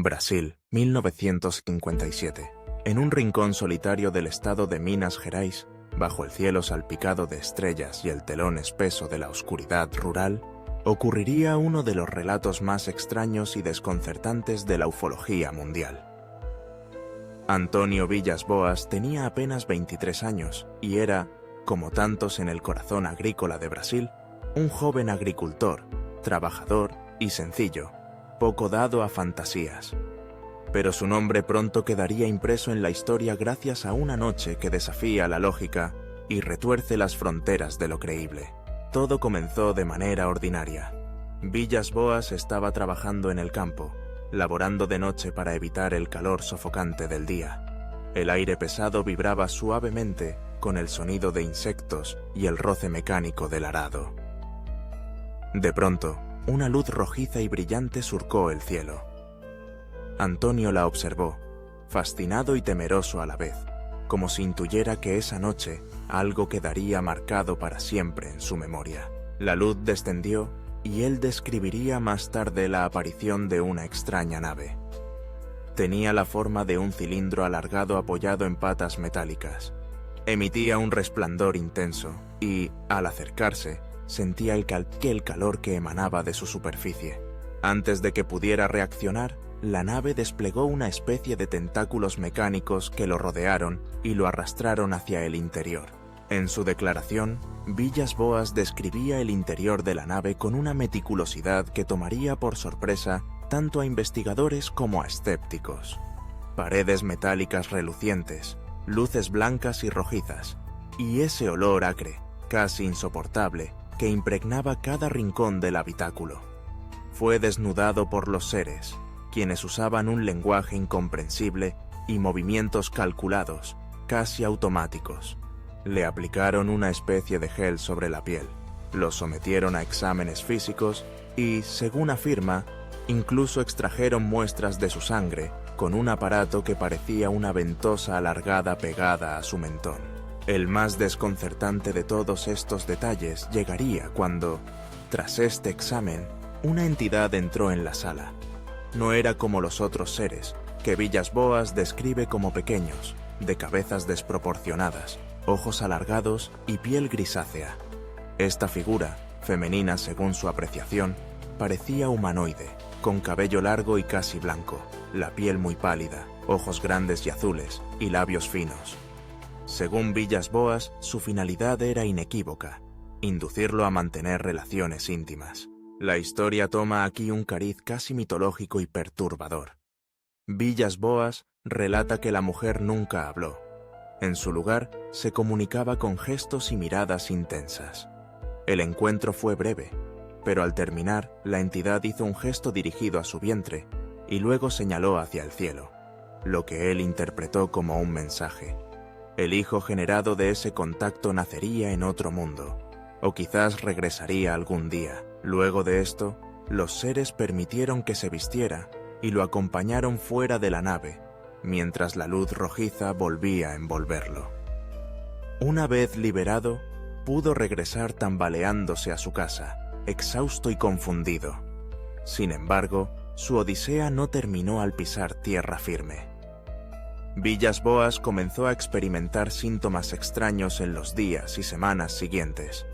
Brasil, 1957. En un rincón solitario del estado de Minas Gerais, bajo el cielo salpicado de estrellas y el telón espeso de la oscuridad rural, ocurriría uno de los relatos más extraños y desconcertantes de la ufología mundial. Antonio Villas Boas tenía apenas 23 años y era, como tantos en el corazón agrícola de Brasil, un joven agricultor, trabajador y sencillo, poco dado a fantasías. Pero su nombre pronto quedaría impreso en la historia gracias a una noche que desafía la lógica y retuerce las fronteras de lo creíble. Todo comenzó de manera ordinaria. Villas Boas estaba trabajando en el campo, laborando de noche para evitar el calor sofocante del día. El aire pesado vibraba suavemente con el sonido de insectos y el roce mecánico del arado. De pronto, una luz rojiza y brillante surcó el cielo. Antonio la observó, fascinado y temeroso a la vez, como si intuyera que esa noche algo quedaría marcado para siempre en su memoria. La luz descendió y él describiría más tarde la aparición de una extraña nave. Tenía la forma de un cilindro alargado apoyado en patas metálicas. Emitía un resplandor intenso y, al acercarse, sentía el calor que emanaba de su superficie. Antes de que pudiera reaccionar, la nave desplegó una especie de tentáculos mecánicos que lo rodearon y lo arrastraron hacia el interior. En su declaración, Villas Boas describía el interior de la nave con una meticulosidad que tomaría por sorpresa tanto a investigadores como a escépticos. Paredes metálicas relucientes, luces blancas y rojizas, y ese olor acre, casi insoportable, que impregnaba cada rincón del habitáculo. Fue desnudado por los seres, quienes usaban un lenguaje incomprensible y movimientos calculados, casi automáticos. Le aplicaron una especie de gel sobre la piel, lo sometieron a exámenes físicos y, según afirma, incluso extrajeron muestras de su sangre con un aparato que parecía una ventosa alargada pegada a su mentón. El más desconcertante de todos estos detalles llegaría cuando, tras este examen, una entidad entró en la sala. No era como los otros seres, que Villas Boas describe como pequeños, de cabezas desproporcionadas, ojos alargados y piel grisácea. Esta figura, femenina según su apreciación, parecía humanoide, con cabello largo y casi blanco, la piel muy pálida, ojos grandes y azules, y labios finos. Según Villas Boas, su finalidad era inequívoca, inducirlo a mantener relaciones íntimas. La historia toma aquí un cariz casi mitológico y perturbador. Villas Boas relata que la mujer nunca habló. En su lugar, se comunicaba con gestos y miradas intensas. El encuentro fue breve, pero al terminar, la entidad hizo un gesto dirigido a su vientre y luego señaló hacia el cielo, lo que él interpretó como un mensaje. El hijo generado de ese contacto nacería en otro mundo, o quizás regresaría algún día. Luego de esto, los seres permitieron que se vistiera y lo acompañaron fuera de la nave, mientras la luz rojiza volvía a envolverlo. Una vez liberado, pudo regresar tambaleándose a su casa, exhausto y confundido. Sin embargo, su odisea no terminó al pisar tierra firme. Villas Boas comenzó a experimentar síntomas extraños en los días y semanas siguientes.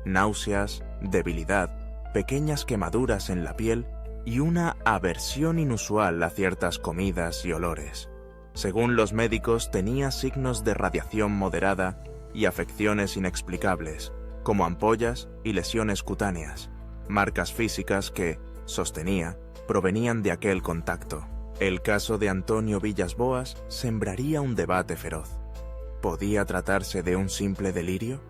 Náuseas, debilidad, pequeñas quemaduras en la piel y una aversión inusual a ciertas comidas y olores. Según los médicos, tenía signos de radiación moderada y afecciones inexplicables, como ampollas y lesiones cutáneas, marcas físicas que, sostenía, provenían de aquel contacto. El caso de Antonio Villas Boas sembraría un debate feroz. ¿Podía tratarse de un simple delirio?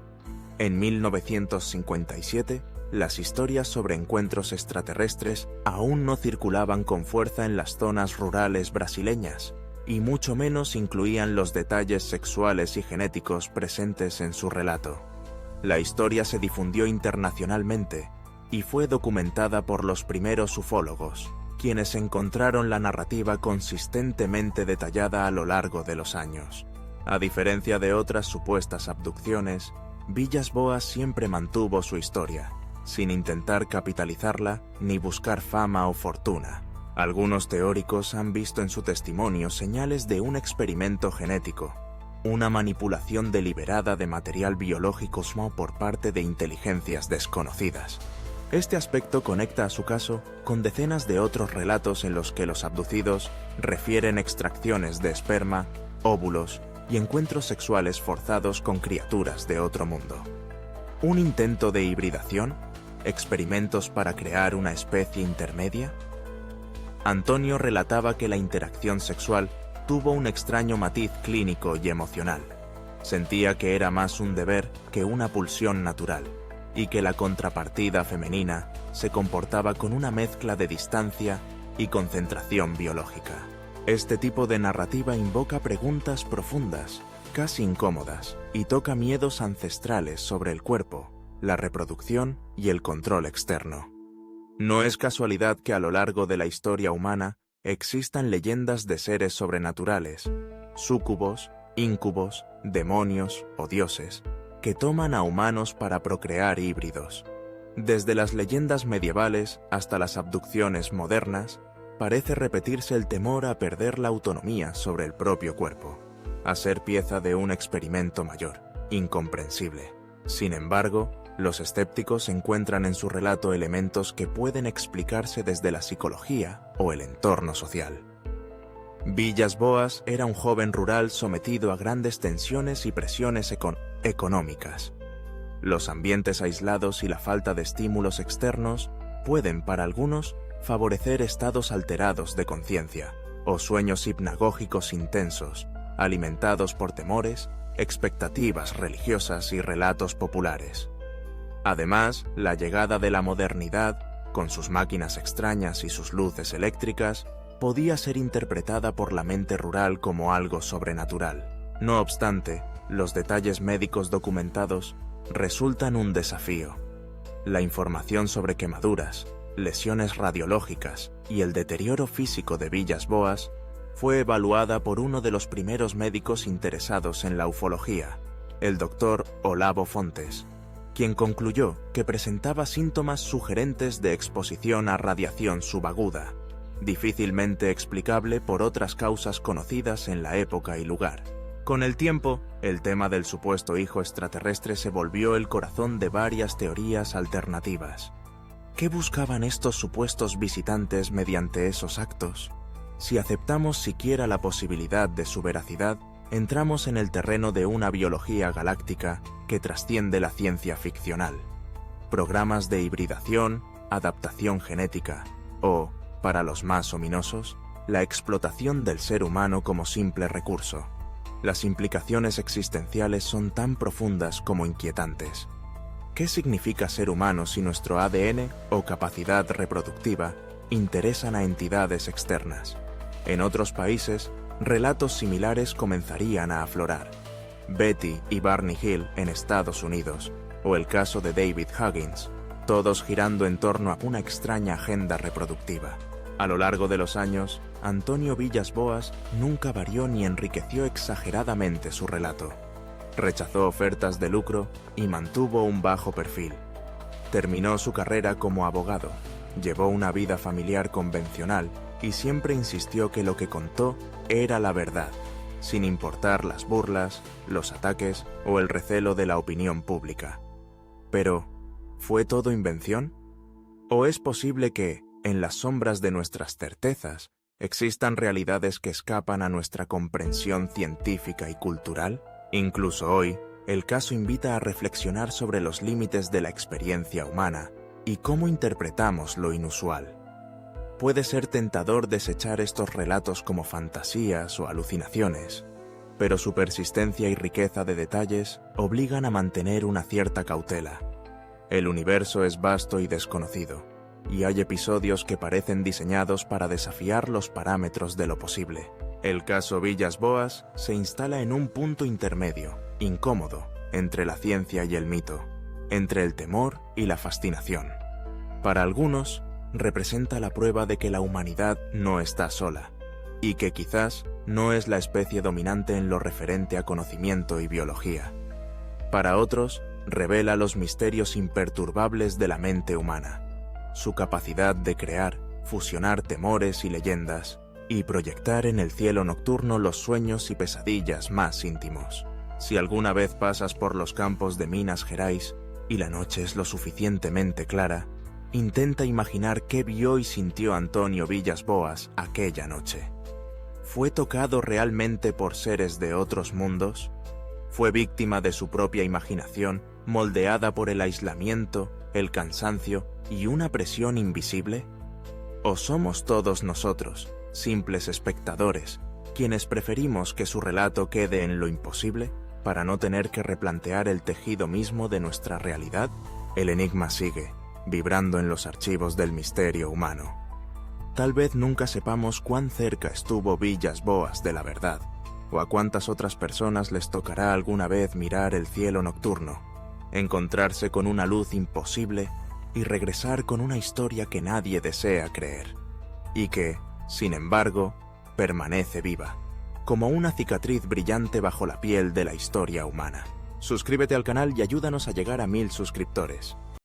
En 1957, las historias sobre encuentros extraterrestres aún no circulaban con fuerza en las zonas rurales brasileñas, y mucho menos incluían los detalles sexuales y genéticos presentes en su relato. La historia se difundió internacionalmente y fue documentada por los primeros ufólogos, quienes encontraron la narrativa consistentemente detallada a lo largo de los años. A diferencia de otras supuestas abducciones, Villas Boas siempre mantuvo su historia, sin intentar capitalizarla ni buscar fama o fortuna. Algunos teóricos han visto en su testimonio señales de un experimento genético, una manipulación deliberada de material biológico por parte de inteligencias desconocidas. Este aspecto conecta a su caso con decenas de otros relatos en los que los abducidos refieren extracciones de esperma, óvulos y encuentros sexuales forzados con criaturas de otro mundo. ¿Un intento de hibridación? ¿Experimentos para crear una especie intermedia? Antonio relataba que la interacción sexual tuvo un extraño matiz clínico y emocional. Sentía que era más un deber que una pulsión natural, y que la contrapartida femenina se comportaba con una mezcla de distancia y concentración biológica. Este tipo de narrativa invoca preguntas profundas, casi incómodas, y toca miedos ancestrales sobre el cuerpo, la reproducción y el control externo. No es casualidad que a lo largo de la historia humana existan leyendas de seres sobrenaturales, súcubos, íncubos, demonios o dioses, que toman a humanos para procrear híbridos. Desde las leyendas medievales hasta las abducciones modernas, parece repetirse el temor a perder la autonomía sobre el propio cuerpo, a ser pieza de un experimento mayor, incomprensible. Sin embargo, los escépticos encuentran en su relato elementos que pueden explicarse desde la psicología o el entorno social. Villas-Boas era un joven rural sometido a grandes tensiones y presiones económicas. Los ambientes aislados y la falta de estímulos externos pueden, para algunos, favorecer estados alterados de conciencia o sueños hipnagógicos intensos, alimentados por temores, expectativas religiosas y relatos populares. Además, la llegada de la modernidad, con sus máquinas extrañas y sus luces eléctricas, podía ser interpretada por la mente rural como algo sobrenatural. No obstante, los detalles médicos documentados resultan un desafío. La información sobre quemaduras, lesiones radiológicas y el deterioro físico de Villas-Boas fue evaluada por uno de los primeros médicos interesados en la ufología, el doctor Olavo Fontes, quien concluyó que presentaba síntomas sugerentes de exposición a radiación subaguda, difícilmente explicable por otras causas conocidas en la época y lugar. Con el tiempo, el tema del supuesto hijo extraterrestre se volvió el corazón de varias teorías alternativas. ¿Qué buscaban estos supuestos visitantes mediante esos actos? Si aceptamos siquiera la posibilidad de su veracidad, entramos en el terreno de una biología galáctica que trasciende la ciencia ficcional. Programas de hibridación, adaptación genética o, para los más ominosos, la explotación del ser humano como simple recurso. Las implicaciones existenciales son tan profundas como inquietantes. ¿Qué significa ser humano si nuestro ADN o capacidad reproductiva interesan a entidades externas? En otros países, relatos similares comenzarían a aflorar. Betty y Barney Hill en Estados Unidos, o el caso de David Huggins, todos girando en torno a una extraña agenda reproductiva. A lo largo de los años, Antonio Villas-Boas nunca varió ni enriqueció exageradamente su relato. Rechazó ofertas de lucro y mantuvo un bajo perfil. Terminó su carrera como abogado, llevó una vida familiar convencional y siempre insistió que lo que contó era la verdad, sin importar las burlas, los ataques o el recelo de la opinión pública. Pero, ¿fue todo invención? ¿O es posible que, en las sombras de nuestras certezas, existan realidades que escapan a nuestra comprensión científica y cultural? Incluso hoy, el caso invita a reflexionar sobre los límites de la experiencia humana y cómo interpretamos lo inusual. Puede ser tentador desechar estos relatos como fantasías o alucinaciones, pero su persistencia y riqueza de detalles obligan a mantener una cierta cautela. El universo es vasto y desconocido, y hay episodios que parecen diseñados para desafiar los parámetros de lo posible. El caso Villas-Boas se instala en un punto intermedio, incómodo, entre la ciencia y el mito, entre el temor y la fascinación. Para algunos, representa la prueba de que la humanidad no está sola, y que quizás no es la especie dominante en lo referente a conocimiento y biología. Para otros, revela los misterios imperturbables de la mente humana, su capacidad de crear, fusionar temores y leyendas, y proyectar en el cielo nocturno los sueños y pesadillas más íntimos. Si alguna vez pasas por los campos de Minas Gerais y la noche es lo suficientemente clara, intenta imaginar qué vio y sintió Antonio Villas Boas aquella noche. ¿Fue tocado realmente por seres de otros mundos? ¿Fue víctima de su propia imaginación, moldeada por el aislamiento, el cansancio y una presión invisible? ¿O somos todos nosotros, simples espectadores, quienes preferimos que su relato quede en lo imposible para no tener que replantear el tejido mismo de nuestra realidad? El enigma sigue, vibrando en los archivos del misterio humano. Tal vez nunca sepamos cuán cerca estuvo Villas Boas de la verdad, o a cuántas otras personas les tocará alguna vez mirar el cielo nocturno, encontrarse con una luz imposible y regresar con una historia que nadie desea creer, y que, sin embargo, permanece viva, como una cicatriz brillante bajo la piel de la historia humana. Suscríbete al canal y ayúdanos a llegar a 1000 suscriptores.